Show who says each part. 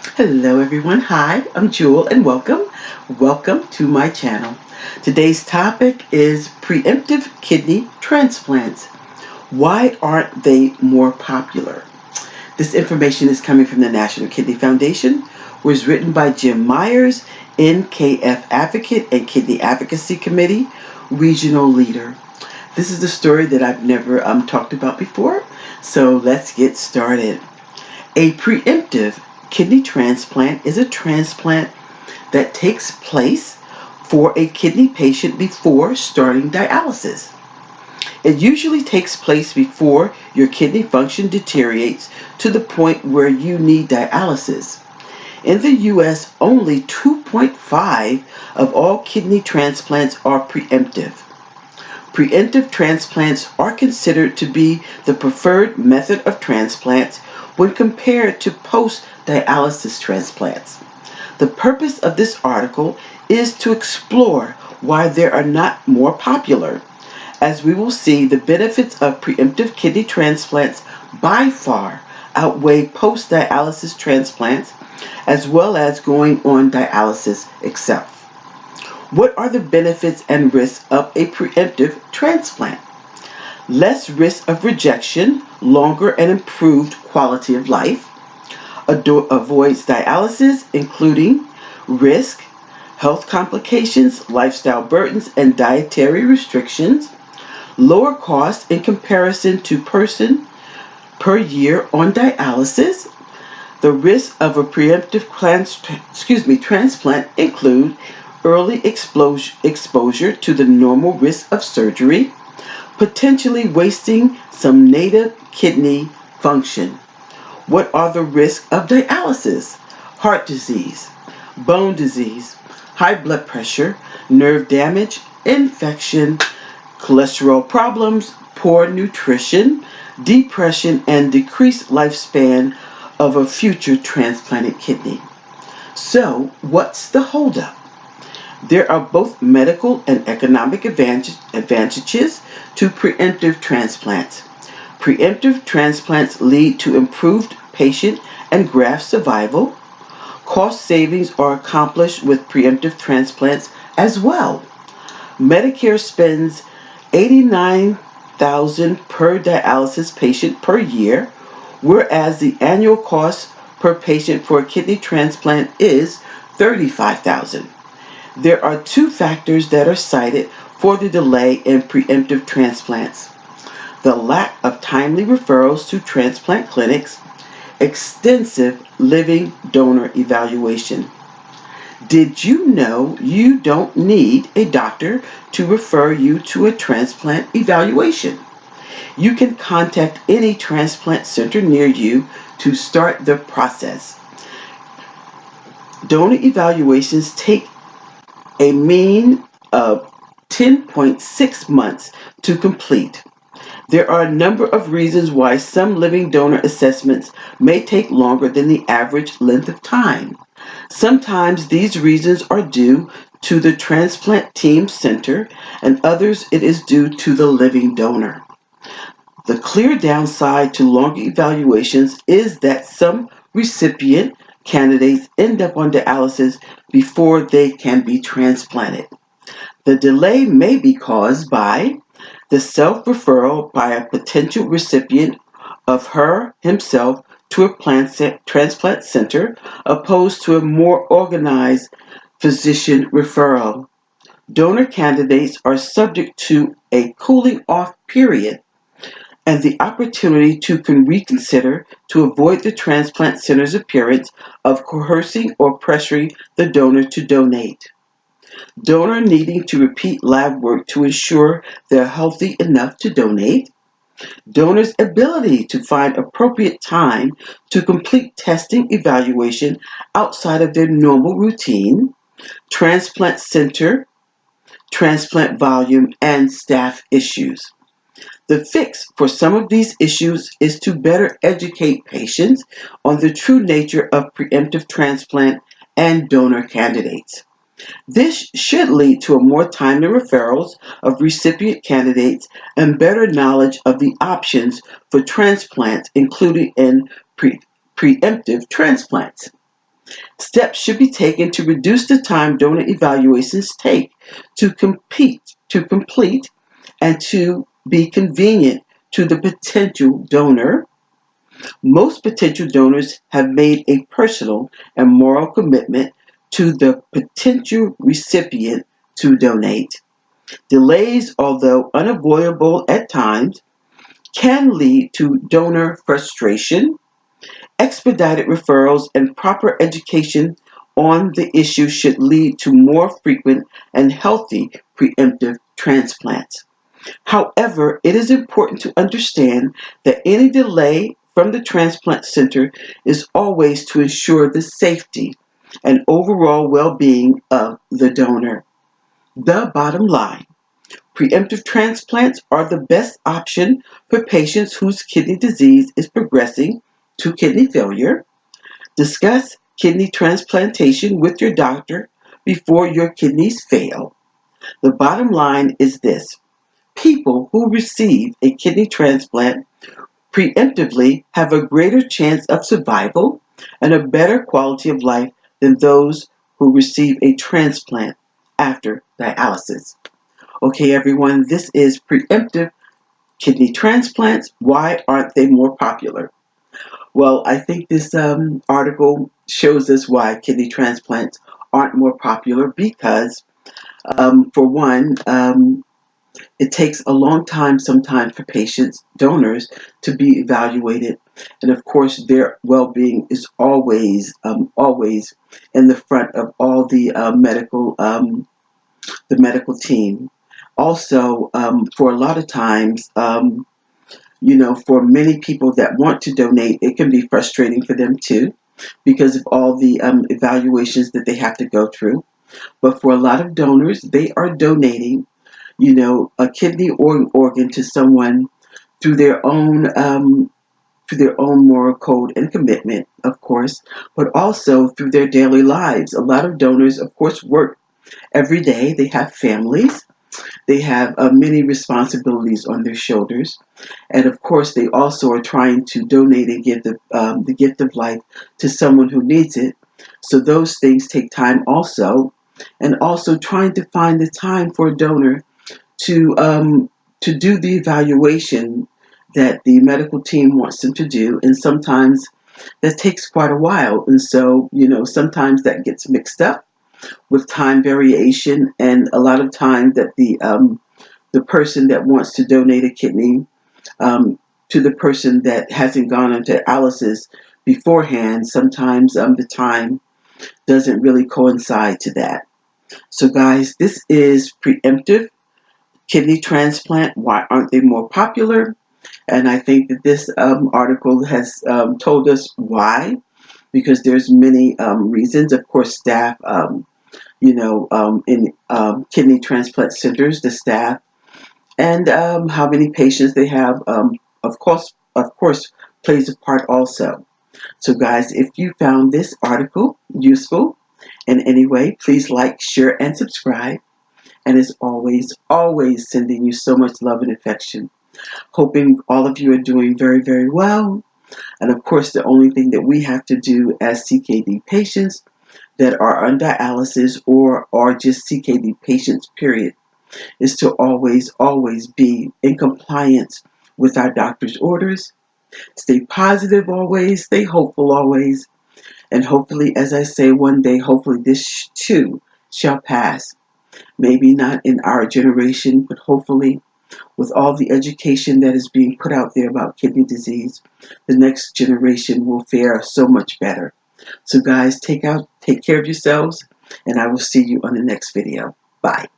Speaker 1: Hello everyone, hi, I'm Jewel and welcome. Welcome to my channel. Today's topic is preemptive kidney transplants. Why aren't they more popular? This information is coming from the National Kidney Foundation, was written by Jim Myers, NKF Advocate and Kidney Advocacy Committee, Regional Leader. This is a story that I've never talked about before, so let's get started. A preemptive kidney transplant is a transplant that takes place for a kidney patient before starting dialysis. It usually takes place before your kidney function deteriorates to the point where you need dialysis. In the U.S., only 2.5 of all kidney transplants are preemptive. Preemptive transplants are considered to be the preferred method of transplants when compared to post-dialysis transplants. The purpose of this article is to explore why they are not more popular. As we will see, the benefits of preemptive kidney transplants by far outweigh post-dialysis transplants, as well as going on dialysis itself. What are the benefits and risks of a preemptive transplant? Less risk of rejection, longer and improved quality of life, avoids dialysis, including risk, health complications, lifestyle burdens, and dietary restrictions, lower cost in comparison to person per year on dialysis. The risks of a preemptive transplant include early exposure to the normal risk of surgery, potentially wasting some native kidney function. What are the risks of dialysis? Heart disease, bone disease, high blood pressure, nerve damage, infection, cholesterol problems, poor nutrition, depression, and decreased lifespan of a future transplanted kidney. So, what's the holdup? There are both medical and economic advantages to preemptive transplants. Preemptive transplants lead to improved patient and graft survival. Cost savings are accomplished with preemptive transplants as well. Medicare spends $89,000 per dialysis patient per year, whereas the annual cost per patient for a kidney transplant is $35,000. There are two factors that are cited for the delay in preemptive transplants: the lack of timely referrals to transplant clinics, extensive living donor evaluation. Did you know you don't need a doctor to refer you to a transplant evaluation? You can contact any transplant center near you to start the process. Donor evaluations take a mean of 10.6 months to complete. There are a number of reasons why some living donor assessments may take longer than the average length of time. Sometimes these reasons are due to the transplant team center, and others it is due to the living donor. The clear downside to longer evaluations is that some recipient candidates end up on dialysis before they can be transplanted. The delay may be caused by the self-referral by a potential recipient of himself to a transplant center, opposed to a more organized physician referral. Donor candidates are subject to a cooling off period and the opportunity to reconsider to avoid the transplant center's appearance of coercing or pressuring the donor to donate. Donor needing to repeat lab work to ensure they're healthy enough to donate. Donor's ability to find appropriate time to complete testing evaluation outside of their normal routine. Transplant center, transplant volume, and staff issues. The fix for some of these issues is to better educate patients on the true nature of preemptive transplant and donor candidates. This should lead to a more timely referrals of recipient candidates and better knowledge of the options for transplants included in preemptive transplants. Steps should be taken to reduce the time donor evaluations take to complete and to be convenient to the potential donor. Most potential donors have made a personal and moral commitment to the potential recipient to donate. Delays, although unavoidable at times, can lead to donor frustration. Expedited referrals and proper education on the issue should lead to more frequent and healthy preemptive transplants. However, it is important to understand that any delay from the transplant center is always to ensure the safety and overall well being of the donor. The bottom line: preemptive transplants are the best option for patients whose kidney disease is progressing to kidney failure. Discuss kidney transplantation with your doctor before your kidneys fail. The bottom line is this: people who receive a kidney transplant preemptively have a greater chance of survival and a better quality of life than those who receive a transplant after dialysis. Okay, everyone, this is preemptive kidney transplants. Why aren't they more popular? Well, I think this article shows us why kidney transplants aren't more popular because, for one, it takes a long time sometimes for patients, donors, to be evaluated. And of course, their well being is always in the front of all the medical team. Also, for a lot of times, for many people that want to donate, it can be frustrating for them too because of all the evaluations that they have to go through. But for a lot of donors, they are donating, a kidney or an organ to someone through their own moral code and commitment, of course, but also through their daily lives. A lot of donors, of course, work every day. They have families. They have many responsibilities on their shoulders. And of course, they also are trying to donate and give the gift of life to someone who needs it. So those things take time also. And also trying to find the time for a donor to do the evaluation that the medical team wants them to do. And sometimes that takes quite a while. And so, sometimes that gets mixed up with time variation, and a lot of time that the person that wants to donate a kidney to the person that hasn't gone on dialysis beforehand, sometimes the time doesn't really coincide to that. So, guys, this is preemptive kidney transplant. Why aren't they more popular? And I think that this article has told us why, because there's many reasons. Of course, staff, in kidney transplant centers, the staff, and how many patients they have, of course, plays a part also. So, guys, if you found this article useful in any way, please like, share, and subscribe. And as always sending you so much love and affection. Hoping all of you are doing very, very well. And of course, the only thing that we have to do as CKD patients that are on dialysis or are just CKD patients, period, is to always be in compliance with our doctor's orders. Stay positive always, stay hopeful always, and hopefully, as I say, one day, hopefully this too shall pass. Maybe not in our generation, but hopefully with all the education that is being put out there about kidney disease, the next generation will fare so much better. So guys, take care of yourselves, and I will see you on the next video. Bye.